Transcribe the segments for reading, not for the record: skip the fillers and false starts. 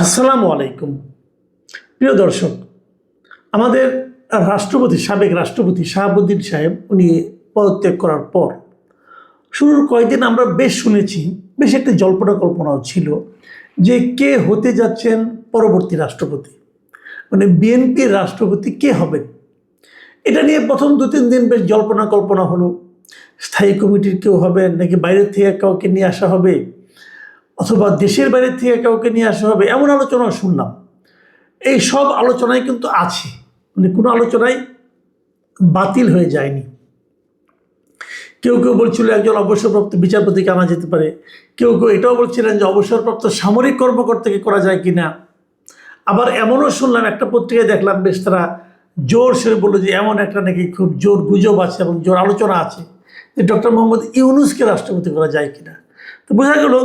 আসসালামু আলাইকুম। প্রিয় দর্শক, আমাদের সাবেক রাষ্ট্রপতি শাহাবুদ্দিন সাহেব উনি পদত্যাগ করার পর শুরুর কয়েকদিন আমরা বেশ শুনেছি, বেশ একটি জল্পনা কল্পনাও ছিল যে কে হতে যাচ্ছেন পরবর্তী রাষ্ট্রপতি, মানে বিএনপির রাষ্ট্রপতি কে হবেন। এটা নিয়ে প্রথম 2-3 দিন বেশ জল্পনা কল্পনা হলো। স্থায়ী কমিটির কেউ হবেন নাকি বাইরের থেকে কাউকে নিয়ে আসা হবে, অথবা দেশের বাইরের থেকে কাউকে নিয়ে আসা হবে, এমন আলোচনা শুনলাম। এই সব আলোচনায় কিন্তু আছে, মানে কোনো আলোচনায় বাতিল হয়ে যায়নি। কেউ কেউ বলছিল একজন অবসরপ্রাপ্ত বিচারপতিকে আনা যেতে পারে, কেউ কেউ এটাও বলছিলেন যে অবসরপ্রাপ্ত সামরিক কর্মকর্তাকে করা যায় কিনা। আবার এমনও শুনলাম, একটা পত্রিকায় দেখলাম বেশ তারা জোর সে বললো যে এমন একটা নাকি খুব জোর গুজব আছে এবং জোর আলোচনা আছে যে ডক্টর মোহাম্মদ ইউনূসকে রাষ্ট্রপতি করা যায় কিনা। তো বোঝা গেল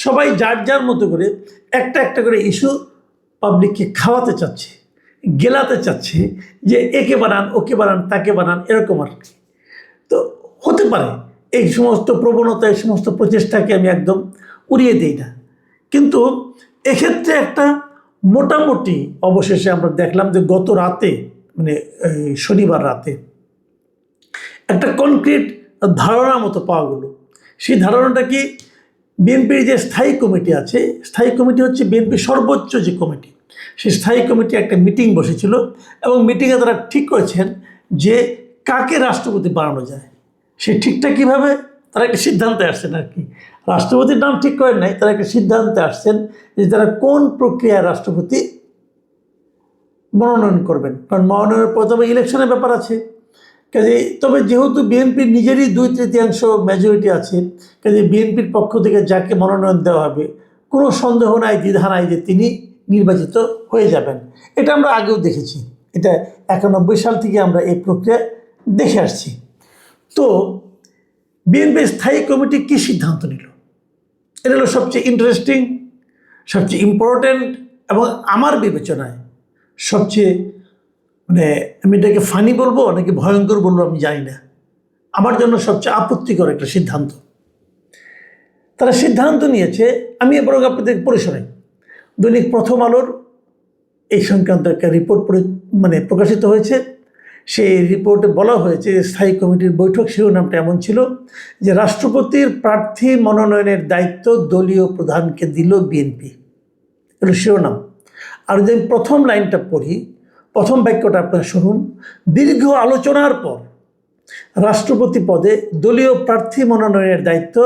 সবাই যার যার মতো করে একটা একটা করে ইস্যু পাবলিককে খাওয়াতে চাচ্ছে, গেলাতে চাচ্ছে যে একে বানান, ওকে বানান, তাকে বানান, এরকম আর কি। তো হতে পারে এই সমস্ত প্রবণতা, এই সমস্ত প্রচেষ্টাকে আমি একদম উড়িয়ে দিই না, কিন্তু এক্ষেত্রে একটা মোটামুটি অবশেষে আমরা দেখলাম যে গত রাতে, মানে শনিবার রাতে একটা কনক্রিট ধারণা মতো পাওয়া গেল। সেই ধারণাটা কি, বিএনপির যে স্থায়ী কমিটি আছে, স্থায়ী কমিটি হচ্ছে বিএনপির সর্বোচ্চ যে কমিটি, সেই স্থায়ী কমিটি একটা মিটিং বসেছিল এবং মিটিংয়ে তারা ঠিক করেছেন যে কাকে রাষ্ট্রপতি বানানো যায়। সে ঠিকটা কীভাবে, তারা একটা সিদ্ধান্তে আসছেন আর কি। রাষ্ট্রপতির নাম ঠিক করেন নাই, তারা একটা সিদ্ধান্তে আসছেন যে তারা কোন প্রক্রিয়ায় রাষ্ট্রপতি মনোনয়ন করবেন। কারণ মনোনয়নের প্রথমে ইলেকশনের ব্যাপার আছে, কাজে তবে যেহেতু বিএনপির নিজেরই 2/3 মেজরিটি আছে, কাজে বিএনপির পক্ষ থেকে যাকে মনোনয়ন দেওয়া হবে কোনো সন্দেহ নাই, দ্বিধা নাই যে তিনি নির্বাচিত হয়ে যাবেন। এটা আমরা আগেও দেখেছি, এটা 91 সাল থেকে আমরা এই প্রক্রিয়া দেখে আসছি। তো বিএনপির স্থায়ী কমিটি কী সিদ্ধান্ত নিল, এটা হলো সবচেয়ে ইন্টারেস্টিং, সবচেয়ে ইম্পর্ট্যান্ট এবং আমার বিবেচনায় সবচেয়ে, মানে আমি এটাকে ফানি বলবো নাকি ভয়ঙ্কর বলবো আমি জানি না, আমার জন্য সবচেয়ে আপত্তিকর একটা সিদ্ধান্ত। তারা সিদ্ধান্ত নিয়েছে, আমি বরং আপনাদের পড়ে শোনাই। দৈনিক প্রথম আলোর এই সংক্রান্ত একটা রিপোর্ট প্রকাশিত হয়েছে। সেই রিপোর্টে বলা হয়েছে স্থায়ী কমিটির বৈঠক শিরোনামটা এমন ছিল যে রাষ্ট্রপতির প্রার্থী মনোনয়নের দায়িত্ব দলীয় প্রধানকে দিল বিএনপি, এটা শিরোনাম। আর যদি প্রথম লাইনটা পড়ি, প্রথম বাক্যটা আপনারা শুনুন। দীর্ঘ আলোচনার পর রাষ্ট্রপতি পদে দলীয় প্রার্থী মনোনয়নের দায়িত্ব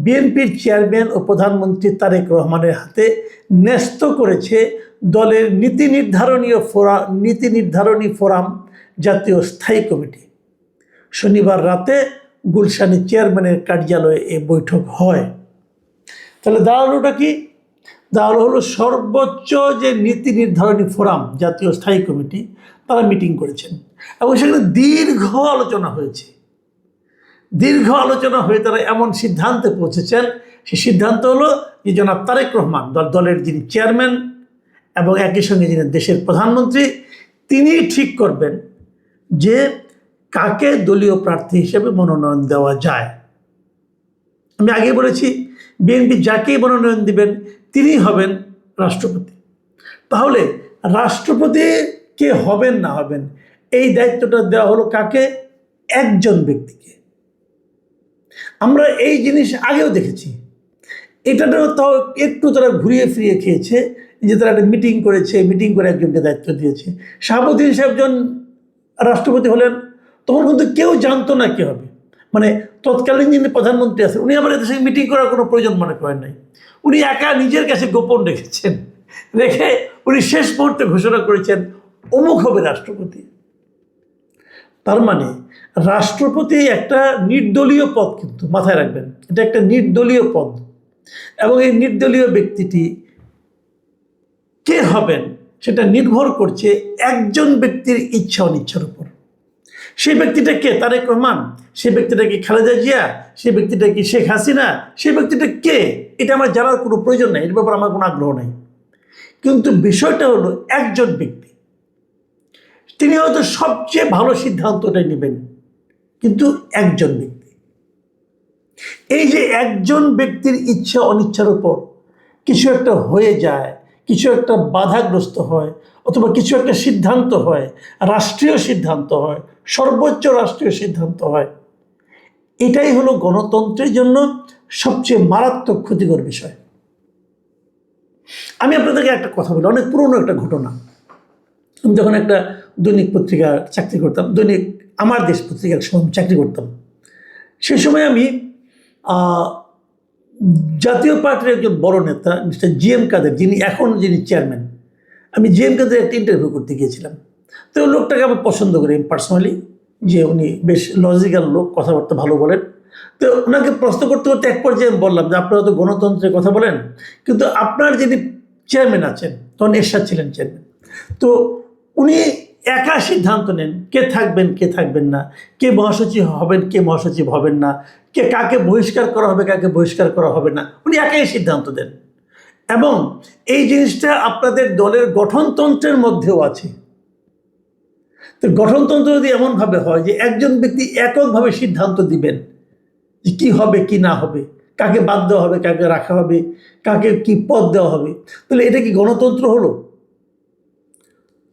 বিএনপির চেয়ারম্যান ও প্রধানমন্ত্রী তারেক রহমানের হাতে ন্যস্ত করেছে দলের নীতি নির্ধারণী ফোরাম জাতীয় স্থায়ী কমিটি। শনিবার রাতে গুলশানে চেয়ারম্যানের কার্যালয়ে এ বৈঠক হয়। তাহলে দাঁড়ানোটা কি, দাঁড়ানো হলো সর্বোচ্চ যে নীতি নির্ধারণী ফোরাম জাতীয় স্থায়ী কমিটি, তারা মিটিং করেছেন এবং সেখানে দীর্ঘ আলোচনা হয়েছে। দীর্ঘ আলোচনা হয়ে তারা এমন সিদ্ধান্তে পৌঁছেছেন, সেই সিদ্ধান্ত হলো যে জনাব তারেক রহমান দলের যিনি চেয়ারম্যান এবং একই সঙ্গে যিনি দেশের প্রধানমন্ত্রী, তিনি ঠিক করবেন যে কাকে দলীয় প্রার্থী হিসেবে মনোনয়ন দেওয়া যায়। আমি আগে বলেছি বিএনপি যাকেই মনোনয়ন দিবেন তিনি হবেন রাষ্ট্রপতি। তাহলে রাষ্ট্রপতি কে হবেন না হবেন, এই দায়িত্বটা দেওয়া হলো কাকে, একজন ব্যক্তিকে। আমরা এই জিনিস আগেও দেখেছি, এটাতেও তাও একটু তারা ঘুরিয়ে ফিরিয়ে খেয়েছে যে তারা একটা মিটিং করেছে, মিটিং করে একজনকে দায়িত্ব দিয়েছে। শাহাবুদ্দিন সাহেব যখন রাষ্ট্রপতি হলেন তখন কিন্তু কেউ জানতো না কে হবে, মানে তৎকালীন যিনি প্রধানমন্ত্রী আছেন উনি আবার এদের সঙ্গে মিটিং করার কোনো প্রয়োজন মনে করেন নাই। উনি একা নিজের কাছে গোপন রেখেছেন, রেখে উনি শেষ মুহূর্তে ঘোষণা করেছেন অমুক হবে রাষ্ট্রপতি। তার মানে রাষ্ট্রপতি একটা নির্দলীয় পদ, কিন্তু মাথায় রাখবেন এটা একটা নির্দলীয় পদ, এবং এই নির্দলীয় ব্যক্তিটি কে হবেন সেটা নির্ভর করছে একজন ব্যক্তির ইচ্ছা অনিচ্ছার উপর। সেই ব্যক্তিটা কে, তারেক রহমান, সেই ব্যক্তিটা কি খালেদা জিয়া, সেই ব্যক্তিটা কি শেখ হাসিনা, সেই ব্যক্তিটা কে, এটা আমার জানার কোনো প্রয়োজন নেই, এর ব্যাপারে আমার কোনো আগ্রহ নেই। কিন্তু বিষয়টা হলো একজন ব্যক্তি, তিনি হয়তো সবচেয়ে ভালো সিদ্ধান্তটা নেবেন, কিন্তু একজন ব্যক্তি। এই যে একজন ব্যক্তির ইচ্ছা অনিচ্ছার উপর কিছু একটা হয়ে যায়, কিছু একটা বাধাগ্রস্ত হয় অথবা কিছু একটা সিদ্ধান্ত হয়, রাষ্ট্রীয় সিদ্ধান্ত হয়, সর্বোচ্চ রাষ্ট্রীয় সিদ্ধান্ত হয়, এটাই হলো গণতন্ত্রের জন্য সবচেয়ে মারাত্মক ক্ষতিকর বিষয়। আমি আপনাদেরকে একটা কথা বলি, অনেক পুরনো একটা ঘটনা। আমি যখন একটা দৈনিক পত্রিকা চাকরি করতাম, দৈনিক আমার দেশ পত্রিকার সময় চাকরি করতাম, সেই সময় আমি জাতীয় পার্টির একজন বড় নেতা মিস্টার জিএম কাদের, যিনি চেয়ারম্যান, আমি জিএম কাদের একটা ইন্টারভিউ করতে গিয়েছিলাম। তো ওই লোকটাকে আমি পছন্দ করি পার্সোনালি, যে উনি বেশ লজিক্যাল লোক, কথাবার্তা ভালো বলেন। তো ওনাকে প্রশ্ন করতে করতে এক পর্যায়ে আমি বললাম যে আপনারা তো গণতন্ত্রের কথা বলেন, কিন্তু আপনার যিনি চেয়ারম্যান আছেন, তখন এরশাদ ছিলেন চেয়ারম্যান, তো উনি একা সিদ্ধান্ত নেন কে থাকবেন কে থাকবেন না, কে মহাসচিব হবেন কে মহাসচিব হবেন না, কে কাকে বহিষ্কার করা হবে কাকে বহিষ্কার করা হবে না, উনি একাই সিদ্ধান্ত দেন। এবং এই জিনিসটা আপনাদের দলের গঠনতন্ত্রের মধ্যেও আছে। তো গঠনতন্ত্র যদি এমনভাবে হয় যে একজন ব্যক্তি এককভাবে সিদ্ধান্ত দিবেন যে কী হবে কি না হবে, কাকে বাদ দেওয়া হবে কাকে রাখা হবে, কাকে কি পদ দেওয়া হবে, তাহলে এটা কি গণতন্ত্র হলো?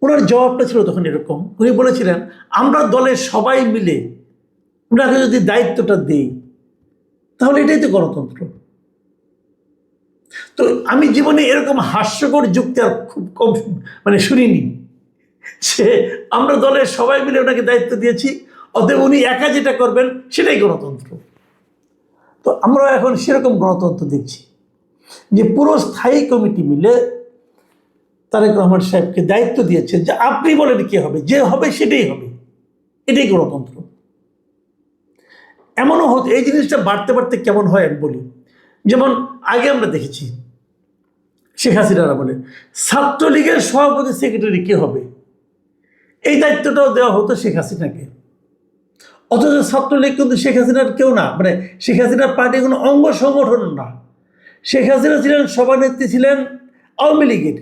ওনার জবাবটা ছিল তখন এরকম, উনি বলেছিলেন আমরা দলের সবাই মিলে ওনাকে যদি দায়িত্বটা দিই তাহলে এটাই তো গণতন্ত্র। তো আমি জীবনে এরকম হাস্যকর যুক্তি আর খুব কম শুনিনি, যে আমরা দলের সবাই মিলে ওনাকে দায়িত্ব দিয়েছি, অতএব উনি একা যেটা করবেন সেটাই গণতন্ত্র। তো আমরা এখন সেরকম গণতন্ত্র দেখছি যে পুরো স্থায়ী কমিটি মিলে তারেক রহমান সাহেবকে দায়িত্ব দিয়েছেন যে আপনি বলেন কি হবে, যে হবে সেটাই হবে, এটাই গণতন্ত্র। এমনও হতো, এই জিনিসটা বাড়তে বাড়তে কেমন হয় আমি বলি, যেমন আগে আমরা দেখেছি শেখ হাসিনারা বলে ছাত্রলীগের সভাপতি সেক্রেটারি কে হবে, এই দায়িত্বটাও দেওয়া হতো শেখ হাসিনাকে। অথচ ছাত্রলীগ কিন্তু শেখ হাসিনার কেউ না, শেখ হাসিনার পার্টির কোনো অঙ্গ সংগঠন না। শেখ হাসিনা ছিলেন সভানেত্রী, ছিলেন আওয়ামী লীগের,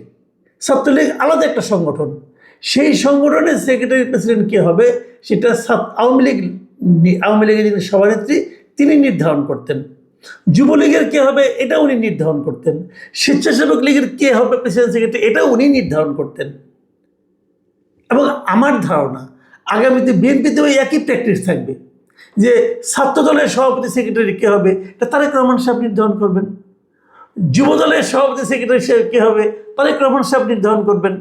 ছাত্রলীগ আলাদা একটা সংগঠন। সেই সংগঠনের সেক্রেটারি প্রেসিডেন্ট কে হবে সেটা আওয়ামী লীগের যিনি সভানেত্রী তিনি নির্ধারণ করতেন। যুবলীগের কে হবে এটা উনি নির্ধারণ করতেন। স্বেচ্ছাসেবক লীগের কে হবে প্রেসিডেন্ট সেক্রেটারি এটা উনি নির্ধারণ করতেন। এবং আমার ধারণা আগামীতে বিএনপিতে ওই একই প্র্যাকটিস থাকবে, যে ছাত্র দলের সভাপতি সেক্রেটারি কে হবে এটা তারেক রহমান সাহেব নির্ধারণ করবেন, যুব দলের সভাপতি সেক্রেটারি সাহেব কে হবে তারেক রহমান সাহেব নির্ধারণ করবেন,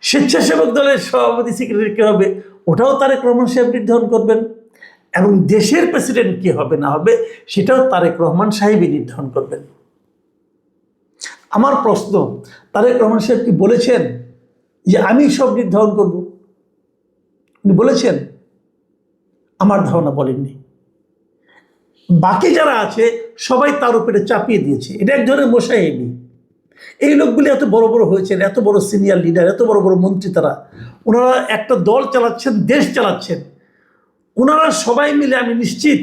স্বেচ্ছাসেবক দলের সভাপতি সেক্রেটারি কে হবে ওটাও তারেক রহমান সাহেব নির্ধারণ করবেন, এবং দেশের প্রেসিডেন্ট কে হবে না হবে সেটাও তারেক রহমান সাহেবই নির্ধারণ করবেন। আমার প্রশ্ন, তারেক রহমান সাহেব কি বলেছেন যে আমি সব নির্ধারণ করব? উনি বলেছেন? আমার ধারণা বলেননি। বাকি যারা আছে সবাই তার উপরে চাপিয়ে দিয়েছে, এটা এক ধরনের মোসাহেবি। এই লোকগুলি এত বড় বড় হয়েছেন, এত বড় সিনিয়র লিডার, এত বড় বড় মন্ত্রী, ওনারা একটা দল চালাচ্ছেন, দেশ চালাচ্ছেন, ওনারা সবাই মিলে, আমি নিশ্চিত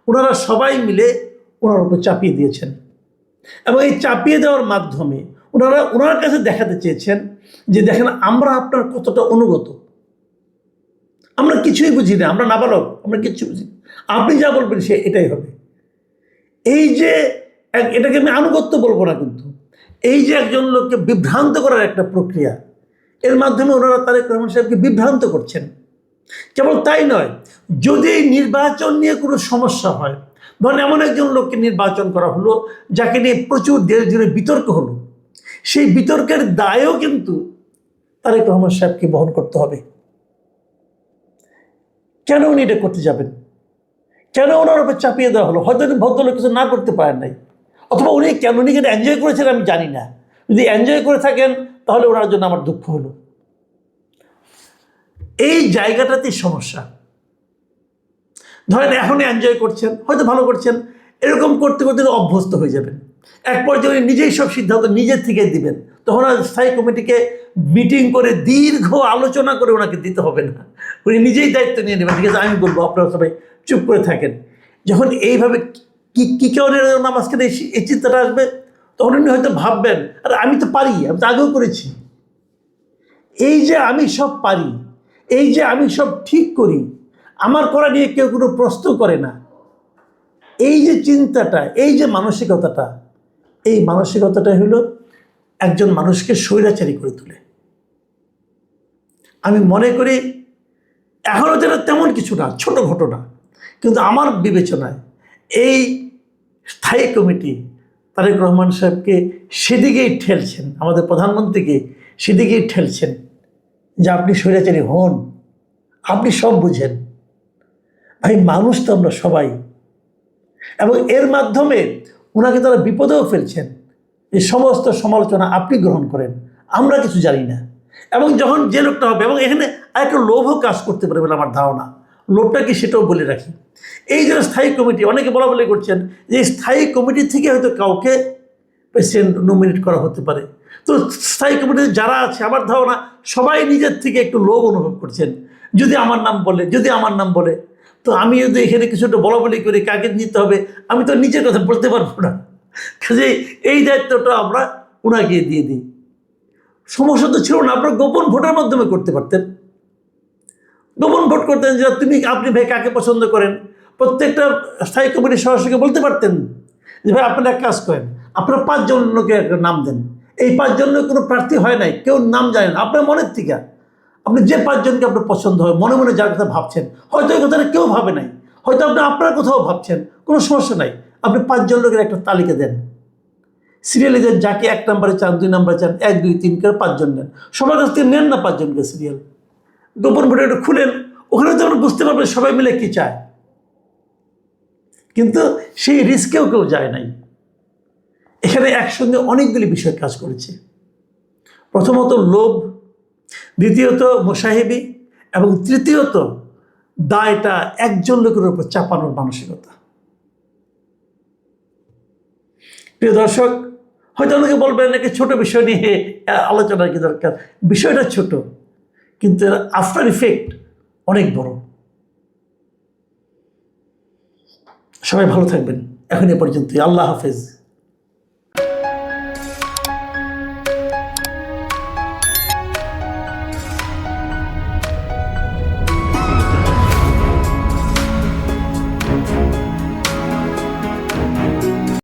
ওনারা সবাই মিলে ওনার উপর চাপিয়ে দিয়েছেন। এবং এই চাপিয়ে দেওয়ার মাধ্যমে ওনার কাছে দেখাতে চেয়েছেন যে দেখেন আমরা আপনার কতটা অনুগত, আমরা কিছুই বুঝি না, আমরা নাবালক, আমরা কিচ্ছু বুঝি না, আপনি যা বলবেন সে এটাই হবে। এই যে এটাকে আমি আনুগত্য বলবো না, কিন্তু এই যে একজন লোককে বিভ্রান্ত করার একটা প্রক্রিয়া, এর মাধ্যমে ওনারা তারেক রহমান সাহেবকে বিভ্রান্ত করছেন। কেবল তাই নয়, যদি নির্বাচন নিয়ে কোনো সমস্যা হয়, ধরেন এমন একজন লোককে নির্বাচন করা হলো যাকে নিয়ে প্রচুর দেশ জুড়ে বিতর্ক হলো, সেই বিতর্কের দায়ও কিন্তু তারেক রহমান সাহেবকে বহন করতে হবে। কেন উনি এটা করতে যাবেন? কেন ওনার উপর চাপিয়ে দেওয়া হলো? হয়তো ভদ্রলোক কিছু না করতে পারেন নাই, অথবা উনি কেন নিজেকে এনজয় করেছেন আমি জানি না। যদি এনজয় করে থাকেন তাহলে ওনার জন্য আমার দুঃখ হলো। এই জায়গাটাতেই সমস্যা। ধরেন এখন এনজয় করছেন, হয়তো ভালো করছেন, এরকম করতে করতে অভ্যস্ত হয়ে যাবেন। এক পর্যায়ে উনি নিজেই সব সিদ্ধান্ত নিজের থেকে দিবেন, তখন আর স্থায়ী কমিটিকে মিটিং করে দীর্ঘ আলোচনা করে ওনাকে দিতে হবে না, উনি নিজেই দায়িত্ব নিয়ে নেবেন। ঠিক আছে, আমি বলবো, আপনারা সবাই চুপ করে থাকেন। যখন এইভাবে কি কেমন নামাজকে এই চিন্তাটা আসবে, তখন উনি হয়তো ভাববেন আর আমি তো পারি, আমি তো আগেও করেছি, এই যে আমি সব পারি, এই যে আমি সব ঠিক করি, আমার করা নিয়ে কেউ কোনো প্রশ্ন করে না, এই যে চিন্তাটা, এই যে মানসিকতাটা, এই মানসিকতাটা হলো একজন মানুষকে স্বৈরাচারী করে তোলে। আমি মনে করি এখনও যেটা তেমন কিছু না, ছোট ঘটনা, কিন্তু আমার বিবেচনায় এই স্থায়ী কমিটি তারেক রহমান সাহেবকে সেদিকেই ঠেলছেন, আমাদের প্রধানমন্ত্রীকে সেদিকেই ঠেলছেন যে আপনি স্বৈরাচারী হন, আপনি সব বুঝেন। ভাই, মানুষ তো আমরা সবাই, এবং এর মাধ্যমে ওনাকে তারা বিপদেও ফেলছেন। এই সমস্ত সমালোচনা আপনি গ্রহণ করেন, আমরা কিছু জানি না। এবং যখন যে লোকটা হবে, এবং এখানে আরেকটা লোভও কাজ করতে পারে বলে আমার ধারণা। লোভটা কি সেটাও বলে রাখি। এই যে স্থায়ী কমিটি, অনেকে বলা বলি করছেন যে স্থায়ী কমিটি থেকে হয়তো কাউকে প্রেসিডেন্ট নমিনেট করা হতে পারে। তো স্থায়ী কমিটিতে যারা আছে, আমার ধারণা সবাই নিজের থেকে একটু লোভ অনুভব করছেন, যদি আমার নাম বলে, যদি আমার নাম বলে। তো আমি যদি এখানে কিছু একটা বলা বলি করি, কাকে নিতে হবে, আমি তো নিজের কথা বলতে পারবো না। কাজে এই দায়িত্বটা আমরা ওনাকে দিয়ে দিই। সমস্যা তো ছিল না, আপনারা গোপন ভোটের মাধ্যমে করতে পারতেন। গোপন ভোট করতেন যে আপনি ভাই কাকে পছন্দ করেন, প্রত্যেকটা স্থায়ী কমিটির সদস্যকে বলতে পারতেন যে ভাই আপনারা এক কাজ করেন, আপনারা 5 জনকে একটা নাম দেন। এই 5 জনের কোনো প্রার্থী হয় নাই, কেউ নাম জানেন, আপনার মনের থেকে আপনি যে 5 জনকে আপনার পছন্দ হয়, মনে মনে যার কথা ভাবছেন, হয়তো এই কথাটা কেউ ভাবে নাই, হয়তো আপনি আপনার কোথাও ভাবছেন, কোনো সমস্যা নাই। আপনি 5 জন লোকের একটা তালিকা দেন, সিরিয়ালে দেন, যাকে 1 নম্বরে চান, 2 নম্বরে চান, 1, 2, 3 করে 5 জন নেন। সবার কাছ থেকে নেন না 5 জনকে সিরিয়াল, গোপন ভোটে একটু খুলেন, ওখানে তো আমরা বুঝতে পারবেন সবাই মিলে কি চায়। কিন্তু সেই রিস্কেও কেউ যায় নাই। এখানে একসঙ্গে অনেকগুলি বিষয় কাজ করেছে। প্রথমত লোভ, দ্বিতীয়ত মোসাহেবি, এবং তৃতীয়ত দায়টা একজন লোকের উপর চাপানোর মানসিকতা। প্রিয় দর্শক, হয়তো অনেকে বলবেন নাকি ছোট বিষয় নিয়ে আলোচনা কি দরকার। বিষয়টা ছোট, কিন্তু আফটার ইফেক্ট অনেক বড়। সবাই ভালো থাকবেন, এখন এ পর্যন্তই। আল্লাহ হাফেজ।